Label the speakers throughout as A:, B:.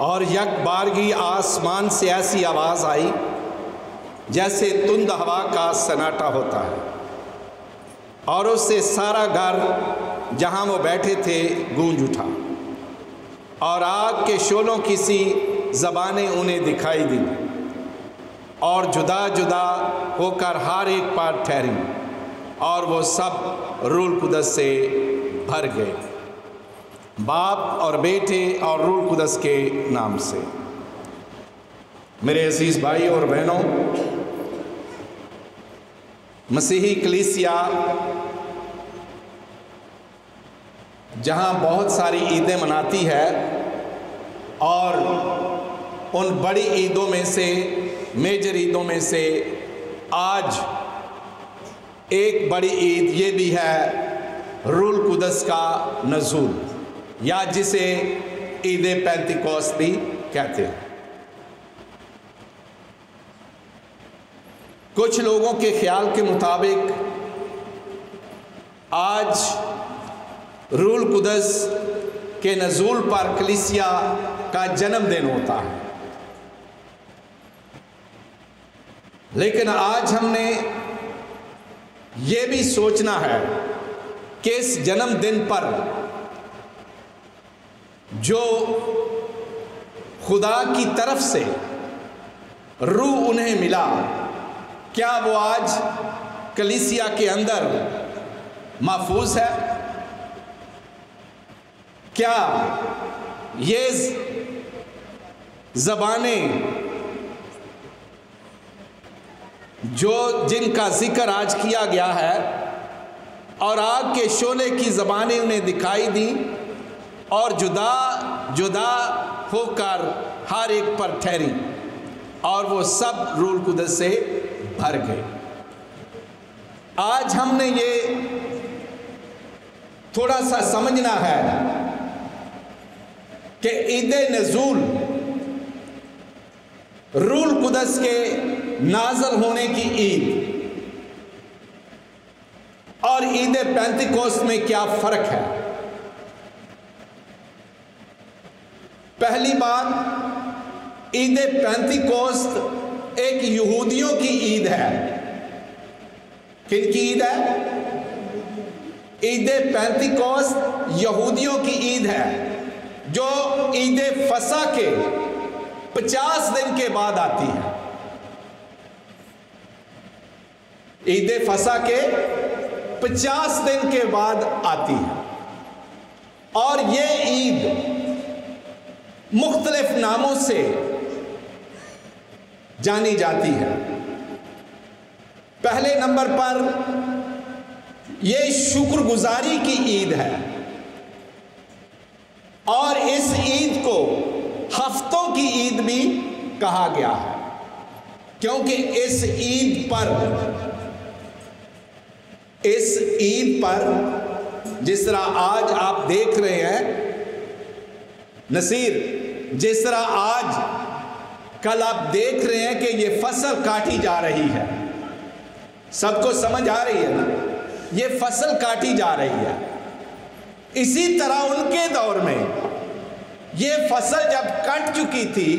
A: اور یک بارگی آسمان سے ایسی آواز آئی جیسے تند ہوا کا سناٹا ہوتا ہے، اور اس سے سارا گھر جہاں وہ بیٹھے تھے گونج اٹھا، اور آگ کے شعلوں کی سی زبانیں انہیں دکھائی دیں، اور جدا جدا ہو کر ہر ایک پر ٹھہریں، اور وہ سب روح القدس سے بھر گئے، باپ اور بیٹے اور روح القدس کے نام سے۔ میرے عزیز بھائی اور بہنوں، مسیحی کلیسیا جہاں بہت ساری عیدیں مناتی ہے، اور ان بڑی عیدوں میں سے، میجر عیدوں میں سے آج ایک بڑی عید یہ بھی ہے روح القدس کا نزول، یا جسے عید پینتیکوست بھی کہتے ہیں۔ کچھ لوگوں کے خیال کے مطابق آج روح القدس کے نزول پر کلیسیا کا جنم دن ہوتا ہے، لیکن آج ہم نے یہ بھی سوچنا ہے کہ اس جنم دن پر جو خدا کی طرف سے روح انہیں ملا، کیا وہ آج کلیسیا کے اندر محفوظ ہے؟ کیا یہ زبانیں جن کا ذکر آج کیا گیا ہے، اور آگ کے شعلے کی زبانیں انہیں دکھائی دیں، اور جدا جدا ہو کر ہر ایک پر ٹھہری، اور وہ سب روح القدس سے بھر گئے؟ آج ہم نے یہ تھوڑا سا سمجھنا ہے کہ عید نزول روح القدس کے نازل ہونے کی عید اور عید پینتیکوست میں کیا فرق ہے؟ پہلی بات، عید پینتیکوست ایک یہودیوں کی عید ہے۔ کن کی عید ہے؟ عید پینتیکوست یہودیوں کی عید ہے، جو عید فصح کے 50 دن کے بعد آتی ہے۔ عید فصح کے 50 دن کے بعد آتی ہے، اور یہ عید مختلف ناموں سے جانی جاتی ہے۔ پہلے نمبر پر یہ شکر گزاری کی عید ہے، اور اس عید کو ہفتوں کی عید بھی کہا گیا ہے، کیونکہ اس عید پر جس طرح آج آپ دیکھ رہے ہیں نصیر، جس طرح آج کل آپ دیکھ رہے ہیں کہ یہ فصل کاٹی جا رہی ہے، سب کو سمجھ آ رہی ہے نا؟ یہ فصل کاٹی جا رہی ہے، اسی طرح ان کے دور میں یہ فصل جب کٹ چکی تھی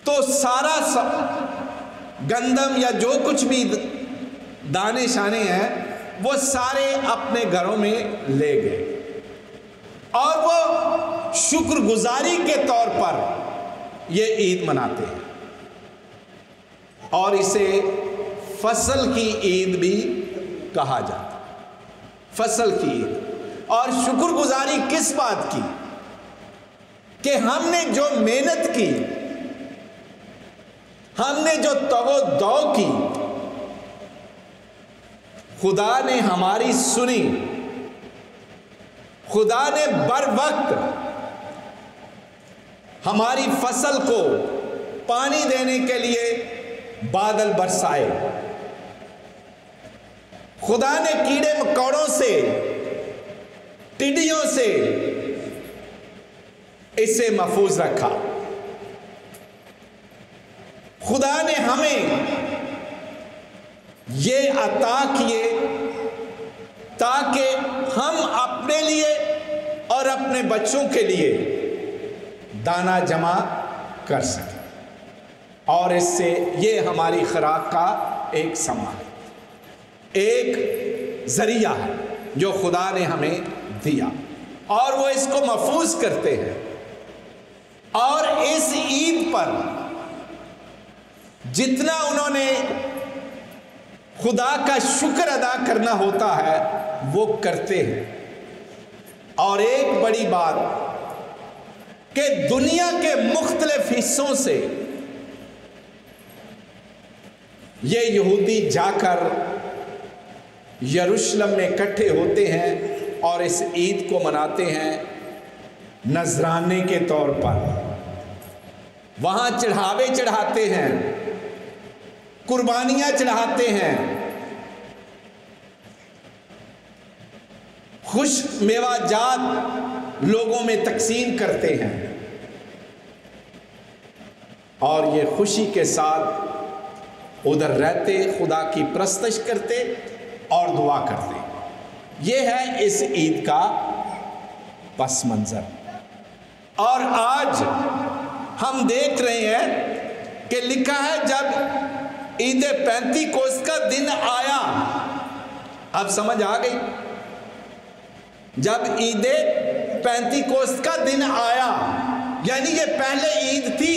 A: تو سارا گندم یا جو کچھ بھی دانے شانے ہیں وہ سارے اپنے گھروں میں لے گئے، اور وہ شکر گزاری کے طور پر یہ عید مناتے ہیں، اور اسے فصل کی عید بھی کہا جاتا ہے۔ فصل کی عید، اور شکر گزاری کس بات کی؟ کہ ہم نے جو محنت کی، ہم نے جو تگ و دو کی، خدا نے ہماری سنی، خدا نے بر وقت ہماری فصل کو پانی دینے کے لیے بادل برسائے، خدا نے کیڑے مکوڑوں سے، ٹڈیوں سے اسے محفوظ رکھا، خدا نے ہمیں یہ عطا کیے تاکہ ہم اپنے لیے اور اپنے بچوں کے لیے دانہ جمع کر سکیں، اور اس سے یہ ہماری خوراک کا ایک سامان ہے، ایک ذریعہ ہے جو خدا نے ہمیں دیا، اور وہ اس کو محفوظ کرتے ہیں۔ اور اس عید پر جتنا انہوں نے خدا کا شکر ادا کرنا ہوتا ہے وہ کرتے ہیں۔ اور ایک بڑی بات کہ دنیا کے مختلف حصوں سے یہ یہودی جا کر یروشلم میں اکٹھے ہوتے ہیں اور اس عید کو مناتے ہیں نذرانے کے طور پر۔ وہاں چڑھاوے چڑھاتے ہیں، قربانیاں چڑھاتے ہیں، خشک میوہ جات لوگوں میں تقسیم کرتے ہیں، اور یہ خوشی کے ساتھ ادھر رہتے، خدا کی پرستش کرتے اور دعا کرتے۔ یہ ہے اس عید کا پس منظر۔ اور آج ہم دیکھ رہے ہیں کہ لکھا ہے جب عید پینتی کوست کا دن آیا، اب سمجھ آ گئی؟ جب عید پینتی کوست کا دن آیا، یعنی یہ پہلے عید تھی،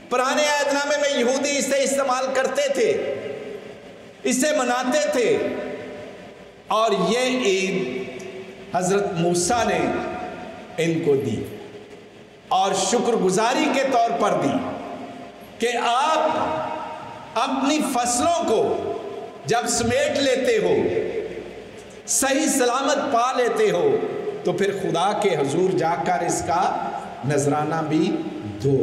A: پرانے عہد نامے میں یہودی اسے استعمال کرتے تھے، اسے مناتے تھے، اور یہ عید حضرت موسیٰ نے ان کو دی اور شکر گزاری کے طور پر دی کہ آپ اپنی فصلوں کو جب سمیٹ لیتے ہو، صحیح سلامت پا لیتے ہو، تو پھر خدا کے حضور جا کر اس کا نذرانہ بھی دو،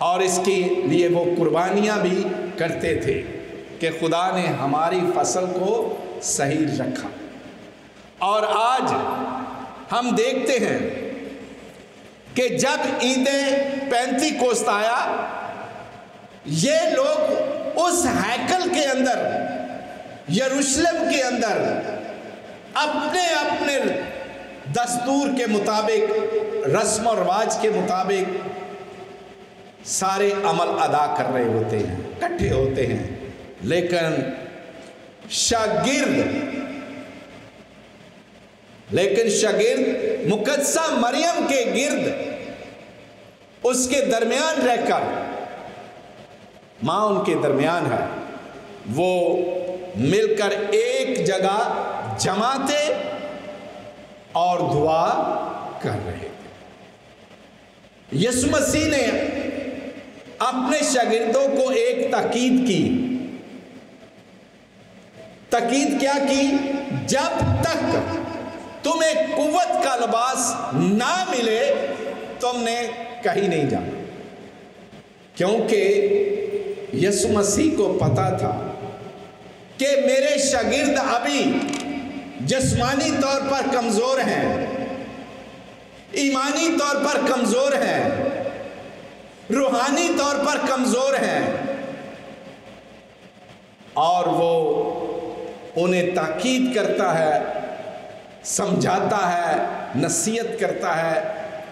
A: اور اس کے لیے وہ قربانیاں بھی کرتے تھے کہ خدا نے ہماری فصل کو صحیح رکھا۔ اور آج ہم دیکھتے ہیں کہ جب عید پینتی کوست آیا، یہ لوگ اس ہیکل کے اندر، یروشلم کے اندر اپنے اپنے دستور کے مطابق، رسم و رواج کے مطابق سارے عمل ادا کر رہے ہوتے ہیں، اکٹھے ہوتے ہیں، لیکن شاگرد مقدسہ مریم کے گرد، اس کے درمیان رہ کر، ماں ان کے درمیان ہے، وہ مل کر ایک جگہ جمع تھے اور دعا کر رہے تھے۔ یسوع مسیح نے اپنے شاگردوں کو ایک تاکید کی۔ تاکید کیا کی؟ جب تک تمہیں قوت کا لباس نہ ملے تم نے کہیں نہیں جانا، کیونکہ یسوع مسیح کو پتا تھا کہ میرے شاگرد ابھی جسمانی طور پر کمزور ہیں، ایمانی طور پر کمزور ہیں، روحانی طور پر کمزور ہیں، اور وہ انہیں تاکید کرتا ہے، سمجھاتا ہے، نصیحت کرتا ہے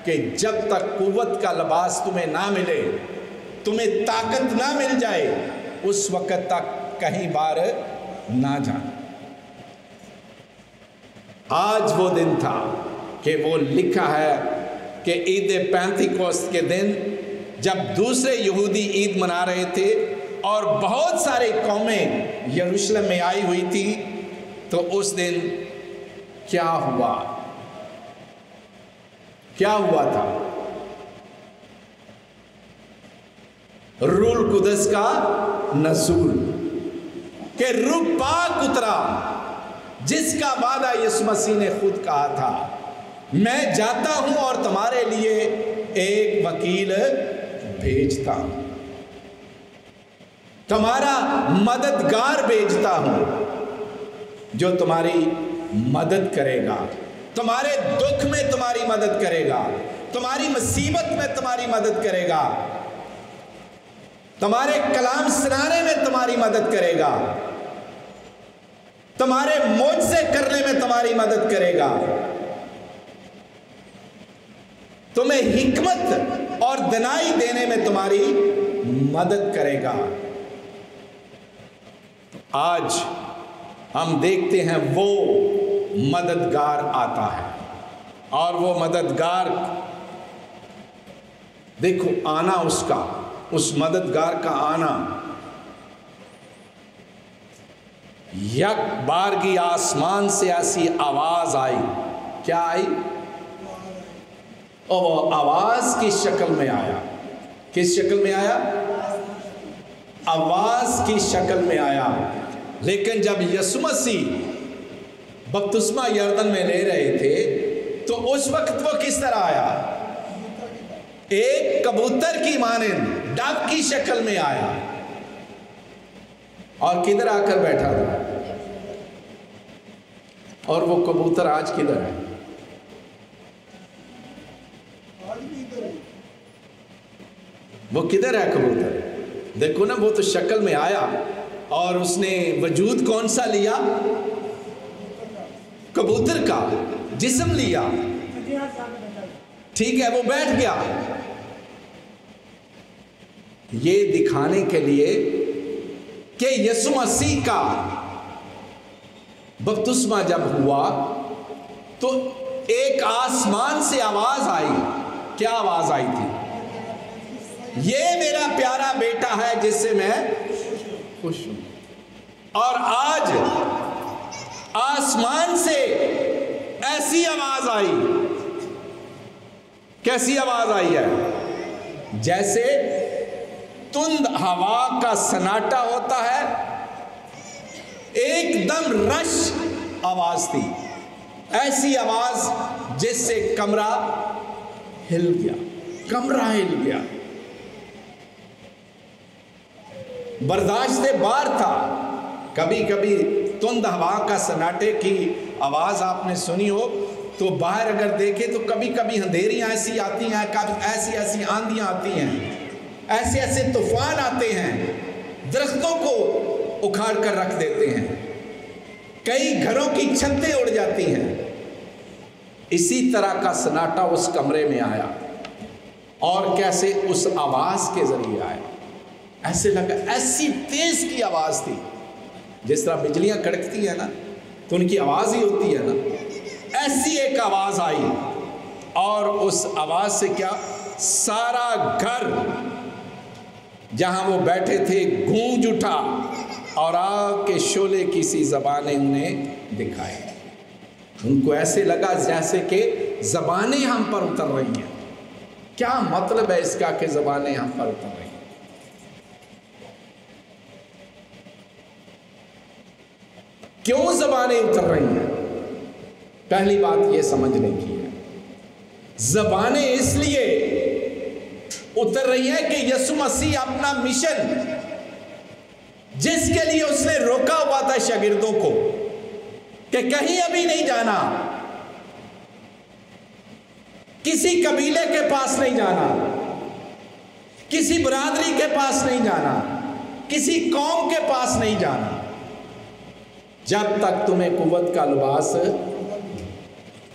A: کہ جب تک قوت کا لباس تمہیں نہ ملے، تمہیں طاقت نہ مل جائے، اس وقت تک کہیں بار نہ جانا۔ آج وہ دن تھا کہ وہ لکھا ہے کہ عید پینتی کوست کے دن جب دوسرے یہودی عید منا رہے تھے اور بہت سارے قومیں یروشلم میں آئی ہوئی تھی، تو اس دن کیا ہوا تھا؟ روح القدس کا نزول، کہ روح پاک اترا، جس کا وعدہ یسوع مسیح نے خود کہا تھا، میں جاتا ہوں اور تمہارے لیے ایک وکیل بھیجتا ہوں، تمہارا مددگار بھیجتا ہوں جو تمہاری مدد کرے گا، تمہارے دکھ میں تمہاری مدد کرے گا، تمہاری مصیبت میں تمہاری مدد کرے گا، تمہارے کلام سنانے میں تمہاری مدد کرے گا، تمہارے معجزے کرنے میں تمہاری مدد کرے گا۔ تمہیں حکمت اور دنائی دینے میں تمہاری مدد کرے گا۔ آج ہم دیکھتے ہیں وہ مددگار آتا ہے، اور وہ مددگار دیکھو آنا اس مددگار کا آنا، یک بارگی آسمان سے ایسی آواز آئی۔ کیا آئی؟ اور وہ آواز کی شکل میں آیا۔ کس شکل میں آیا؟ آواز کی شکل میں آیا۔ لیکن جب یسوع مسیح بپتسمہ یردن میں لے رہے تھے تو اس وقت وہ کس طرح آیا؟ ایک کبوتر کی مانند ڈب کی شکل میں آیا، اور کدھر آ کر بیٹھا تھا؟ اور وہ کبوتر آج کدھر ہے؟ وہ کدھر ہے کبوتر؟ دیکھو نا، وہ تو شکل میں آیا اور اس نے وجود کون سا لیا؟ کبوتر کا جسم لیا، ٹھیک ہے، وہ بیٹھ گیا۔ یہ دکھانے کے لیے کہ یسوع مسیح کا بپتسمہ جب ہوا تو ایک آسمان سے آواز آئی۔ کیا آواز آئی تھی؟ یہ میرا پیارا بیٹا ہے جس سے میں خوش ہوں۔ اور آج آسمان سے ایسی آواز آئی۔ کیسی آواز آئی ہے؟ جیسے تند ہوا کا سناٹا ہوتا ہے، ایک دم رش آواز تھی، ایسی آواز جس سے کمرہ ہل گیا، کمرہ ہل گیا، برداشت باہر تھا۔ کبھی کبھی تند ہوا کا سناٹے کی آواز آپ نے سنی ہو تو باہر اگر دیکھیں تو کبھی کبھی اندھیریاں ایسی آتی ہیں، ایسی ایسی آندھیاں آتی ہیں، ایسے ایسے طوفان آتے ہیں، درختوں کو اکھاڑ کر رکھ دیتے ہیں، کئی گھروں کی چھتیں اڑ جاتی ہیں۔ اسی طرح کا سناٹا اس کمرے میں آیا، اور کیسے اس آواز کے ذریعے آیا، ایسے لگا، ایسی تیز کی آواز تھی، جس طرح بجلیاں کڑکتی ہیں نا تو ان کی آواز ہی ہوتی ہے نا، ایسی ایک آواز آئی، اور اس آواز سے کیا سارا گھر جہاں وہ بیٹھے تھے گونج اٹھا، اور آگ کے شعلے کی سی زبانیں انہیں دکھائی۔ ان کو ایسے لگا جیسے کہ زبانیں ہم پر اتر رہی ہیں۔ کیا مطلب ہے اس کا کہ زبانیں ہم پر اتر رہی ہیں؟ کیوں زبانیں اتر رہی ہیں؟ پہلی بات یہ سمجھنے کی ہے، زبانیں اس لیے اتر رہی ہیں کہ یسوع مسیح اپنا مشن جس کے لیے اس نے روکا ہوا تھا شاگردوں کو کہ کہیں ابھی نہیں جانا، کسی قبیلے کے پاس نہیں جانا، کسی برادری کے پاس نہیں جانا، کسی قوم کے پاس نہیں جانا، جب تک تمہیں قوت کا لباس۔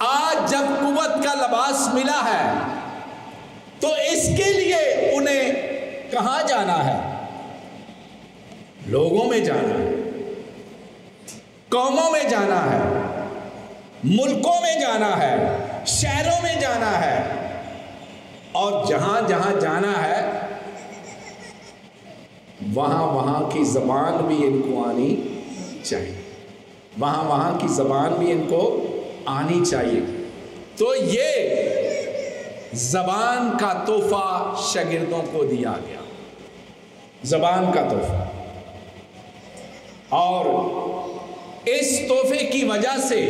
A: آج جب قوت کا لباس ملا ہے تو اس کے لیے انہیں کہاں جانا ہے؟ لوگوں میں جانا ہے، قوموں میں جانا ہے، ملکوں میں جانا ہے، شہروں میں جانا ہے، اور جہاں جہاں جانا ہے وہاں وہاں کی زبان بھی ان کو آنی چاہیے، وہاں وہاں کی زبان بھی ان کو آنی چاہیے۔ تو یہ زبان کا تحفہ شاگردوں کو دیا گیا، زبان کا تحفہ، اور اس تحفے کی وجہ سے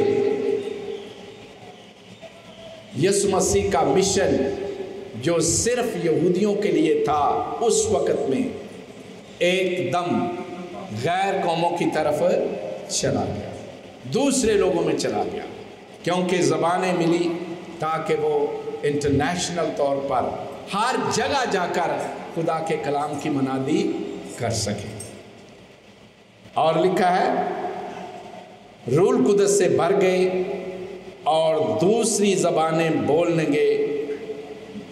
A: یسوع مسیح کا مشن جو صرف یہودیوں کے لیے تھا اس وقت میں ایک دم غیر قوموں کی طرف چلا گیا، دوسرے لوگوں میں چلا گیا، کیونکہ زبانیں ملی تاکہ وہ انٹرنیشنل طور پر ہر جگہ جا کر خدا کے کلام کی منادی کر سکے۔ اور لکھا ہے روح القدس سے بھر گئے اور دوسری زبانیں بولنے گے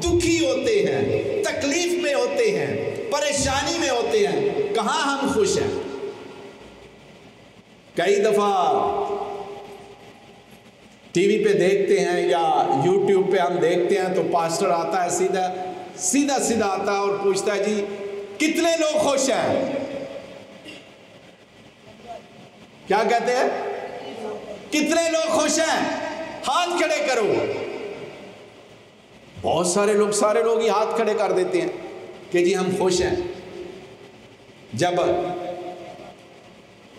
A: دکھی ہوتے ہیں، تکلیف میں ہوتے ہیں، پریشانی میں ہوتے ہیں، کہاں ہم خوش ہیں؟ کئی دفعہ ٹی وی پہ دیکھتے ہیں یا یوٹیوب پہ ہم دیکھتے ہیں تو پاسٹر آتا ہے سیدھا آتا ہے اور پوچھتا ہے جی کتنے لوگ خوش ہیں؟ کیا کہتے ہیں؟ کتنے لوگ خوش ہیں؟ ہاتھ کھڑے کرو۔ بہت سارے لوگ ہی ہاتھ کھڑے کر دیتے ہیں کہ جی ہم خوش ہیں۔ جب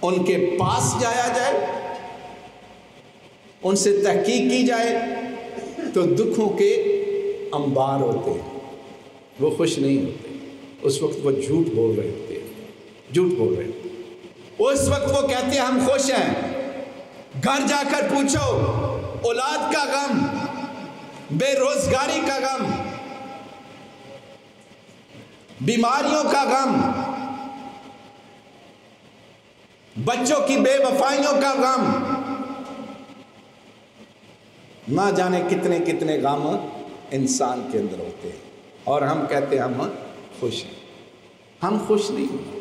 A: ان کے پاس جایا جائے، ان سے تحقیق کی جائے تو دکھوں کے انبار ہوتے ہیں، وہ خوش نہیں ہوتے۔ اس وقت وہ جھوٹ بول رہے ہوتے ہیں۔ اس وقت وہ کہتے ہیں ہم خوش ہیں۔ گھر جا کر پوچھو، اولاد کا غم، بے روزگاری کا غم، بیماریوں کا غم، بچوں کی بے وفائیوں کا غم، نہ جانے کتنے کتنے غم انسان کے اندر ہوتے ہیں، اور ہم کہتے ہیں ہم خوش ہیں۔ ہم خوش نہیں ہیں،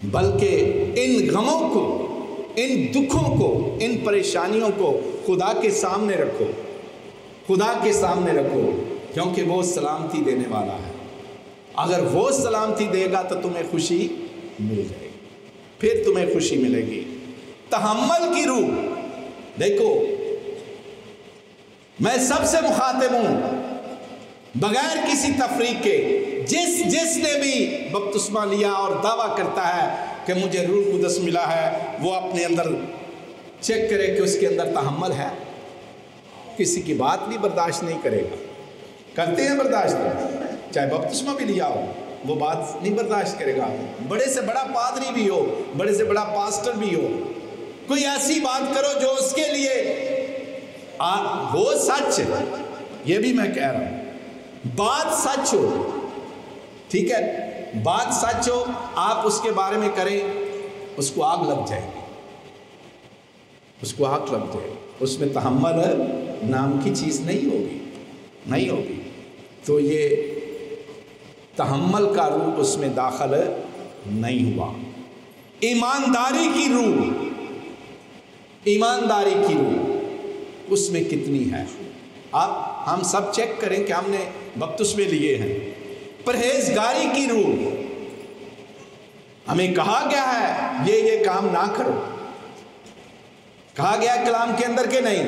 A: بلکہ ان غموں کو، ان دکھوں کو، ان پریشانیوں کو خدا کے سامنے رکھو، خدا کے سامنے رکھو، کیونکہ وہ سلامتی دینے والا ہے۔ اگر وہ سلامتی دے گا تو تمہیں خوشی مل جائے گی، پھر تمہیں خوشی ملے گی۔ تحمل کی روح، دیکھو میں سب سے مخاطب ہوں بغیر کسی تفریق کے، جس نے بھی بپتسمہ لیا اور دعویٰ کرتا ہے کہ مجھے روح القدس ملا ہے، وہ اپنے اندر چیک کرے کہ اس کے اندر تحمل ہے۔ کسی کی بات بھی برداشت نہیں کرے گا۔ کرتے ہیں برداشت؟ چاہے بپتسمہ بھی لیا ہو، وہ بات نہیں برداشت کرے گا۔ بڑے سے بڑا پادری بھی ہو، بڑے سے بڑا پاسٹر بھی ہو، کوئی ایسی بات کرو جو اس کے لیے وہ سچ، یہ بھی میں کہہ رہا ہوں، بات سچ ہو، ٹھیک ہے، بات سچ ہو، آپ اس کے بارے میں کریں، اس کو آگ لگ جائے گی، اس کو آگ لگ جائے گی، اس میں تحمل نام کی چیز نہیں ہوگی۔ تو یہ تحمل کا روح اس میں داخل نہیں ہوا۔ ایمانداری کی روح اس میں کتنی ہے؟ ہم سب چیک کریں کہ ہم نے بپتسمے لیے ہیں۔ پرہیزگاری کی روح، ہمیں کہا گیا ہے یہ کام نہ کرو، کہا گیا کلام کے اندر کہ نہیں۔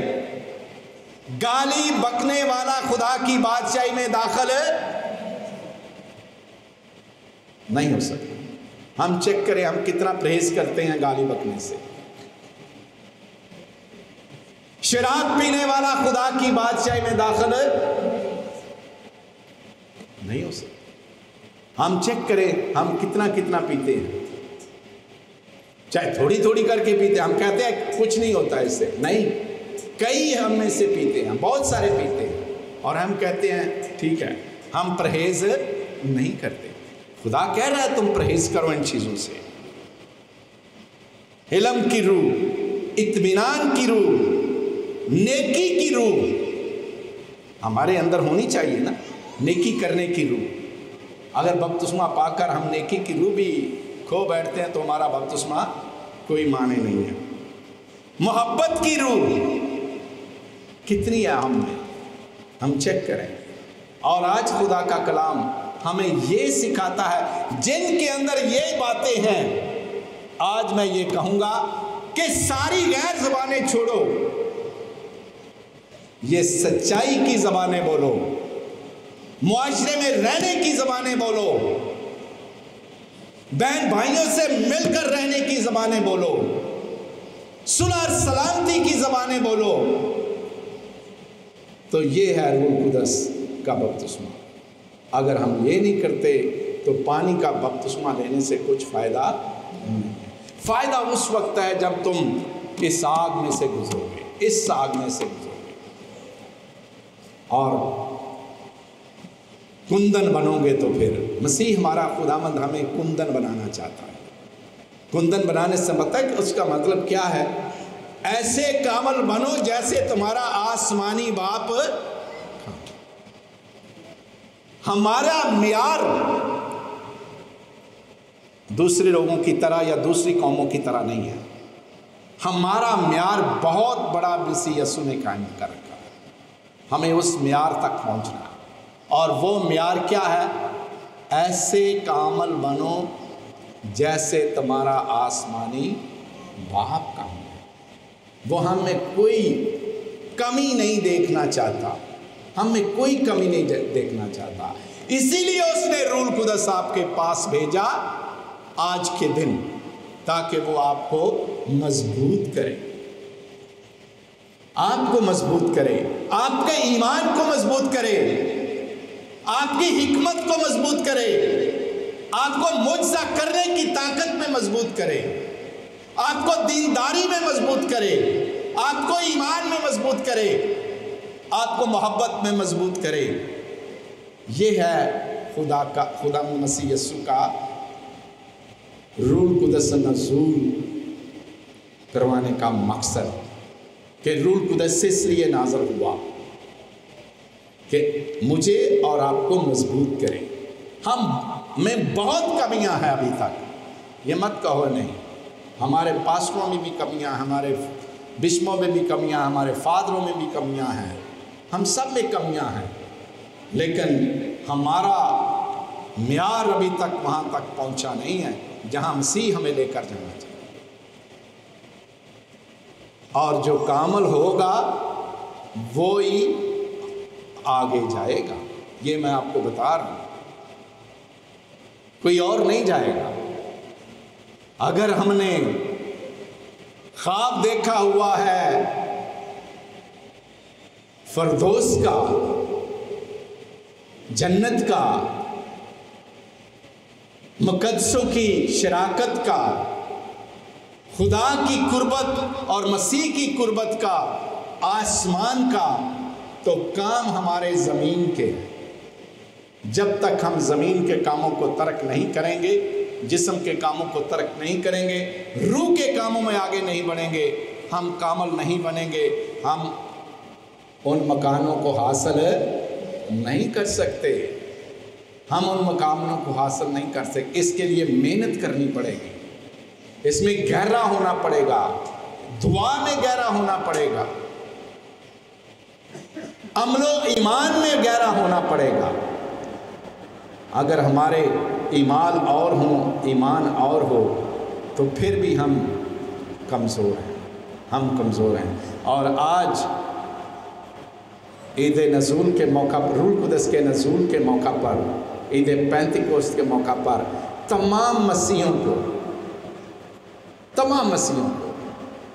A: گالی بکنے والا خدا کی بادشاہی میں داخل نہیں ہو سکتا۔ ہم چیک کریں ہم کتنا پرہیز کرتے ہیں گالی بکنے سے۔ شراب پینے والا خدا کی بادشاہی میں داخل نہیں ہو سکتا۔ ہم چیک کریں ہم کتنا پیتے ہیں، چاہے تھوڑی کر کے پیتے ہیں۔ ہم کہتے ہیں کچھ نہیں ہوتا اس سے، نہیں، کئی ہم میں سے پیتے ہیں، بہت سارے پیتے ہیں، اور ہم کہتے ہیں ٹھیک ہے ہم پرہیز نہیں کرتے۔ خدا کہہ رہا ہے تم پرہیز کرو ان چیزوں سے۔ علم کی روح، اطمینان کی روح، نیکی کی روح ہمارے اندر ہونی چاہیے نا، نیکی کرنے کی روح۔ اگر بپتسمہ پا کر ہم نیکی کی روح بھی کھو بیٹھتے ہیں تو ہمارا بپتسمہ کوئی معنی نہیں ہے۔ محبت کی روح کتنی ہے ہم میں، ہم چیک کریں۔ اور آج خدا کا کلام ہمیں یہ سکھاتا ہے، جن کے اندر یہ باتیں ہیں، آج میں یہ کہوں گا کہ ساری غیر زبانیں چھوڑو، یہ سچائی کی زبانیں بولو، معاشرے میں رہنے کی زبانیں بولو، بہن بھائیوں سے مل کر رہنے کی زبانیں بولو، صلح اور سلامتی کی زبانیں بولو، تو یہ ہے روح القدس کا بپتسمہ۔ اگر ہم یہ نہیں کرتے تو پانی کا بپتسمہ لینے سے کچھ فائدہ نہیں۔ فائدہ اس وقت ہے جب تم اس آگ میں سے گزرو گے، اس آگ میں سے گزرو گے اور کندن بنو گے۔ تو پھر مسیح ہمارا خداوند ہمیں کندن بنانا چاہتا ہے۔ کندن بنانے سے مطلب اس کا مطلب کیا ہے ایسے کامل بنو جیسے تمہارا آسمانی باپ۔ ہمارا معیار دوسرے لوگوں کی طرح یا دوسری قوموں کی طرح نہیں ہے، ہمارا معیار بہت بڑا مسیح یسوع نے قائم کر رکھا ہے، ہمیں اس معیار تک پہنچنا ہے۔ اور وہ معیار کیا ہے؟ ایسے کامل بنو جیسے تمہارا آسمانی باپ کامل ہے۔ وہ ہم میں کوئی کمی نہیں دیکھنا چاہتا، ہم میں کوئی کمی نہیں دیکھنا چاہتا، اسی لیے اس نے روح القدس آپ کے پاس بھیجا آج کے دن، تاکہ وہ آپ کو مضبوط کرے، آپ کو مضبوط کرے، آپ کے ایمان کو مضبوط کرے، آپ کی حکمت کو مضبوط کرے، آپ کو معجزہ کرنے کی طاقت میں مضبوط کرے، آپ کو دینداری میں مضبوط کرے، آپ کو ایمان میں مضبوط کرے، آپ کو محبت میں مضبوط کرے۔ یہ ہے خدا مسیح یسوع کا روح القدس نزول کروانے کا مقصد، کہ روح القدس اس لیے نازل ہوا کہ مجھے اور آپ کو مضبوط کرے۔ ہم میں بہت کمیاں ہیں ابھی تک، یہ مت کہو نہیں، ہمارے پاسٹروں میں بھی کمیاں، ہمارے بشپوں میں بھی کمیاں، ہمارے فادروں میں بھی کمیاں ہیں، ہم سب میں کمیاں ہیں، لیکن ہمارا معیار ابھی تک وہاں تک پہنچا نہیں ہے جہاں مسیح ہمیں لے کر جانا چاہیے۔ اور جو کامل ہوگا وہی آگے جائے گا، یہ میں آپ کو بتا رہا ہوں، کوئی اور نہیں جائے گا۔ اگر ہم نے خواب دیکھا ہوا ہے فردوس کا، جنت کا، مقدسوں کی شراکت کا، خدا کی قربت اور مسیح کی قربت کا، آسمان کا، تو کام ہمارے زمین کے، جب تک ہم زمین کے کاموں کو ترک نہیں کریں گے، جسم کے کاموں کو ترک نہیں کریں گے، روح کے کاموں میں آگے نہیں بڑھیں گے، ہم کامل نہیں بنیں گے، ہم ان مکانوں کو حاصل نہیں کر سکتے، ہم ان مقاموں کو حاصل نہیں کر سکتے۔ اس کے لیے محنت کرنی پڑے گی، اس میں گہرا ہونا پڑے گا، دعا میں گہرا ہونا پڑے گا، عمل و ایمان میں گہرا ہونا پڑے گا۔ اگر ہمارے ایمان اور ہوں، ایمان اور ہو، تو پھر بھی ہم کمزور ہیں، ہم کمزور ہیں۔ اور آج عید نزول کے موقع پر، روح القدس کے نزول کے موقع پر، عید پینتیکوست کے موقع پر، تمام مسیحوں کو،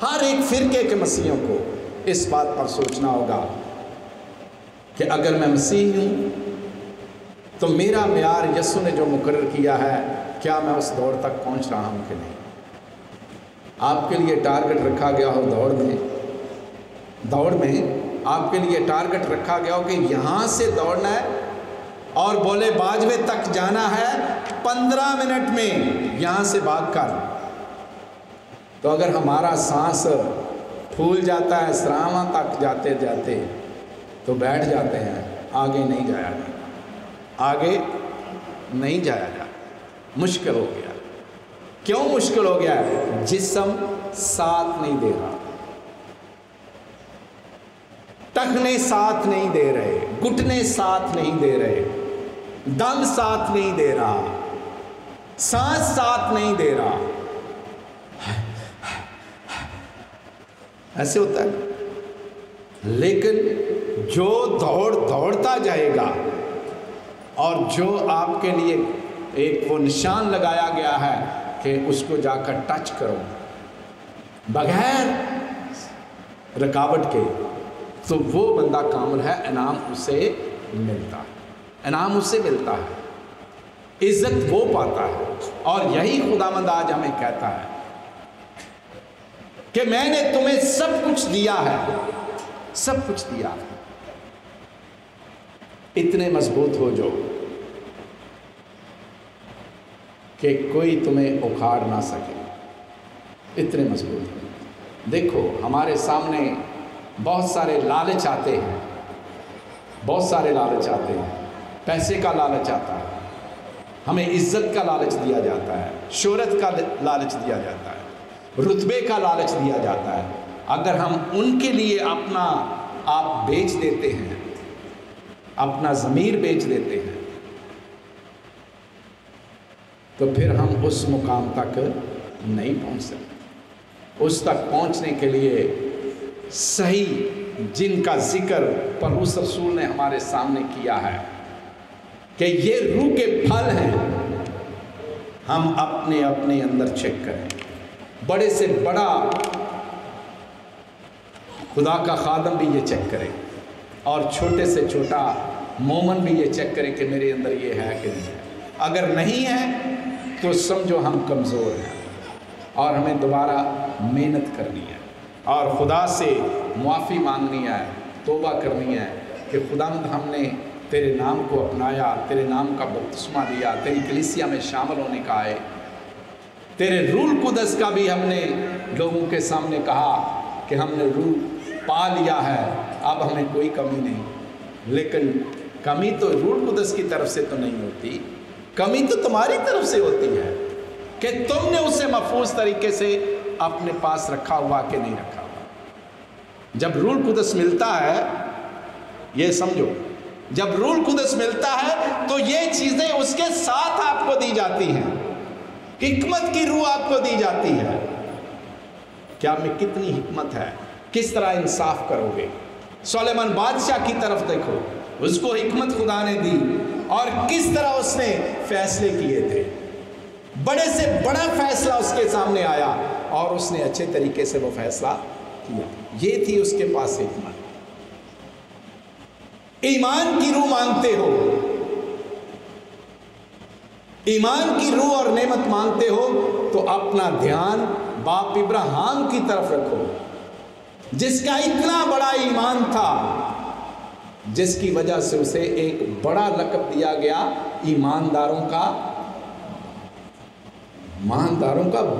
A: ہر ایک فرقے کے مسیحوں کو اس بات پر سوچنا ہوگا کہ اگر میں مسیح ہوں تو میرا معیار یسوع نے جو مقرر کیا ہے، کیا میں اس دوڑ تک پہنچ رہا ہوں کہ نہیں۔ آپ کے لیے ٹارگٹ رکھا گیا ہو دوڑ میں آپ کے لیے ٹارگٹ رکھا گیا ہو کہ یہاں سے دوڑنا ہے اور بولے باجوے تک جانا ہے 15 منٹ میں، یہاں سے بھاگ کر، تو اگر ہمارا سانس پھول جاتا ہے سراواں تک جاتے جاتے تو بیٹھ جاتے ہیں، آگے نہیں جایا جاتا، آگے نہیں جایا جاتا، مشکل ہو گیا۔ کیوں مشکل ہو گیا ہے؟ جسم ساتھ نہیں دے رہا، ٹخنے ساتھ نہیں دے رہے، گھٹنے ساتھ نہیں دے رہے، دم ساتھ نہیں دے رہا، سانس ساتھ نہیں دے رہا، ایسے ہوتا ہے۔ لیکن جو دوڑتا جائے گا، اور جو آپ کے لیے ایک وہ نشان لگایا گیا ہے کہ اس کو جا کر ٹچ کرو بغیر رکاوٹ کے، تو وہ بندہ کامل ہے، انعام اسے ملتا ہے، انعام اسے ملتا ہے، عزت وہ پاتا ہے۔ اور یہی خداوند آج ہمیں کہتا ہے کہ میں نے تمہیں سب کچھ دیا ہے، سب کچھ دیا ہے، اتنے مضبوط ہو جو کہ کوئی تمہیں اکھاڑ نہ سکے، اتنے مضبوط ہو۔ دیکھو ہمارے سامنے بہت سارے لالچ آتے ہیں، بہت سارے لالچ آتے ہیں، پیسے کا لالچ آتا ہے، ہمیں عزت کا لالچ دیا جاتا ہے، شہرت کا لالچ دیا جاتا ہے، رتبے کا لالچ دیا جاتا ہے۔ اگر ہم ان کے لیے اپنا آپ بیچ دیتے ہیں، اپنا ضمیر بیچ دیتے ہیں، تو پھر ہم اس مقام تک نہیں پہنچ سکتے۔ اس تک پہنچنے کے لیے صحیح جن کا ذکر پولس رسول نے ہمارے سامنے کیا ہے کہ یہ روح کے پھل ہیں، ہم اپنے اپنے اندر چیک کریں۔ بڑے سے بڑا خدا کا خادم بھی یہ چیک کرے، اور چھوٹے سے چھوٹا مومن بھی یہ چیک کرے کہ میرے اندر یہ ہے کہ نہیں ہے۔ اگر نہیں ہے تو سمجھو ہم کمزور ہیں اور ہمیں دوبارہ محنت کرنی ہے اور خدا سے معافی مانگنی ہے، توبہ کرنی ہے کہ خداوند ہم نے تیرے نام کو اپنایا، تیرے نام کا بپتسمہ لیا، تیری کلیسیا میں شامل ہونے کا ہے، تیرے روح القدس کا بھی ہم نے لوگوں کے سامنے کہا کہ ہم نے روح پا لیا ہے، اب ہمیں کوئی کمی نہیں۔ لیکن کمی تو روح القدس کی طرف سے تو نہیں ہوتی، کمی تو تمہاری طرف سے ہوتی ہے کہ تم نے اسے محفوظ طریقے سے اپنے پاس رکھا ہوا کہ نہیں رکھا ہوا۔ جب روح القدس ملتا ہے، یہ سمجھو، جب روح القدس ملتا ہے تو یہ چیزیں اس کے ساتھ آپ کو دی جاتی ہیں، حکمت کی روح آپ کو دی جاتی ہے۔ کیا میں کتنی حکمت ہے، کس طرح انصاف کرو گے؟ سلیمان بادشاہ کی طرف دیکھو، اس کو حکمت خدا نے دی اور کس طرح اس نے فیصلے کیے تھے۔ بڑے سے بڑا فیصلہ اس کے سامنے آیا اور اس نے اچھے طریقے سے وہ فیصلہ کیا۔ یہ تھی اس کے پاس حکمت۔ ایمان کی روح مانگتے ہو، ایمان کی روح اور نعمت مانگتے ہو تو اپنا دھیان باپ ابراہیم کی طرف رکھو، جس کا اتنا بڑا ایمان تھا، جس کی وجہ سے اسے ایک بڑا لقب دیا گیا، ایمانداروں کا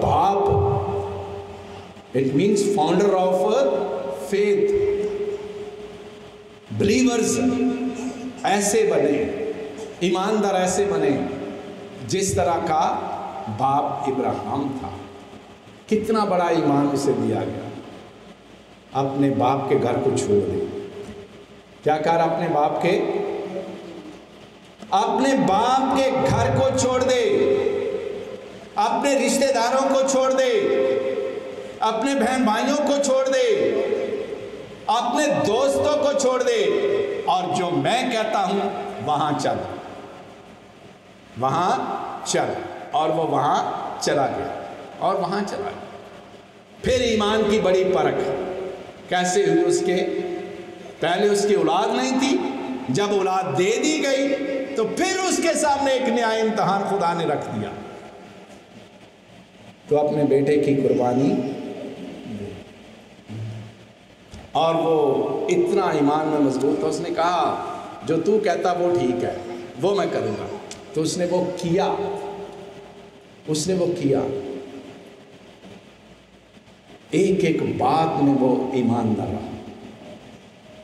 A: باپ۔ It means founder of faith. Believers ایسے بنے، ایماندار ایسے بنے جس طرح کا باپ ابراہیم تھا۔ کتنا بڑا ایمان اسے دیا گیا۔ اپنے باپ کے گھر کو چھوڑ دے، کیا کہا؟ اپنے باپ کے گھر کو چھوڑ دے، اپنے رشتہ داروں کو چھوڑ دے، اپنے بہن بھائیوں کو چھوڑ دے، اپنے دوستوں کو چھوڑ دے، اور جو میں کہتا ہوں وہاں چل، وہاں چل۔ اور وہ وہاں چلا گیا، اور وہاں چلا گیا۔ پھر ایمان کی بڑی پرکھ کیسے ہوئی اس کے؟ پہلے اس کی اولاد نہیں تھی، جب اولاد دے دی گئی تو پھر اس کے سامنے ایک نیا امتحان خدا نے رکھ دیا، تو اپنے بیٹے کی قربانی دے۔ اور وہ اتنا ایمان میں مضبوط تھا، اس نے کہا جو تو کہتا وہ ٹھیک ہے، وہ میں کروں گا۔ تو اس نے وہ کیا، اس نے وہ کیا۔ ایک ایک بات میں وہ ایماندار رہا۔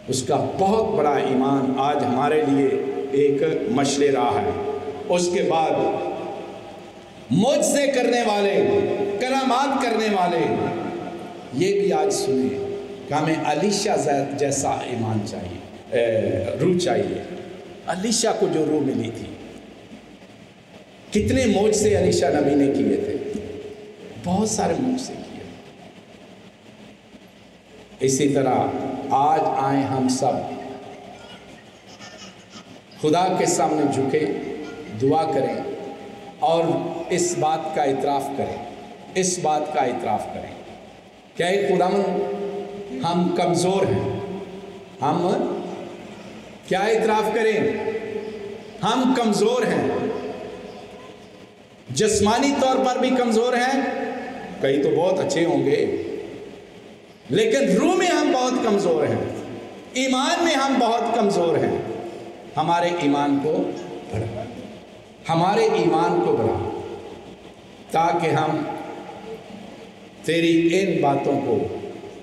A: اس کا بہت بڑا ایمان آج ہمارے لیے ایک مشعل راہ ہے۔ اس کے بعد معجزے کرنے والے، کرامات کرنے والے، یہ بھی آج سنیں کہ ہمیں الیشا جیسا ایمان چاہیے، روح چاہیے۔ الیشا کو جو روح ملی تھی، کتنے معجزے الیشا نبی نے کیے تھے، بہت سارے معجزے کیے۔ اسی طرح آج آئیں ہم سب خدا کے سامنے جھکے، دعا کریں اور اس بات کا اعتراف کریں، اس بات کا اعتراف کریں کہ اے خداوند ہم کمزور ہیں۔ ہم کیا اعتراف کریں؟ ہم کمزور ہیں، جسمانی طور پر بھی کمزور ہیں، کئی تو بہت اچھے ہوں گے، لیکن روح میں ہم بہت کمزور ہیں، ایمان میں ہم بہت کمزور ہیں۔ ہمارے ایمان کو بڑھا، ہمارے ایمان کو بڑھا، تاکہ ہم تیری ان باتوں کو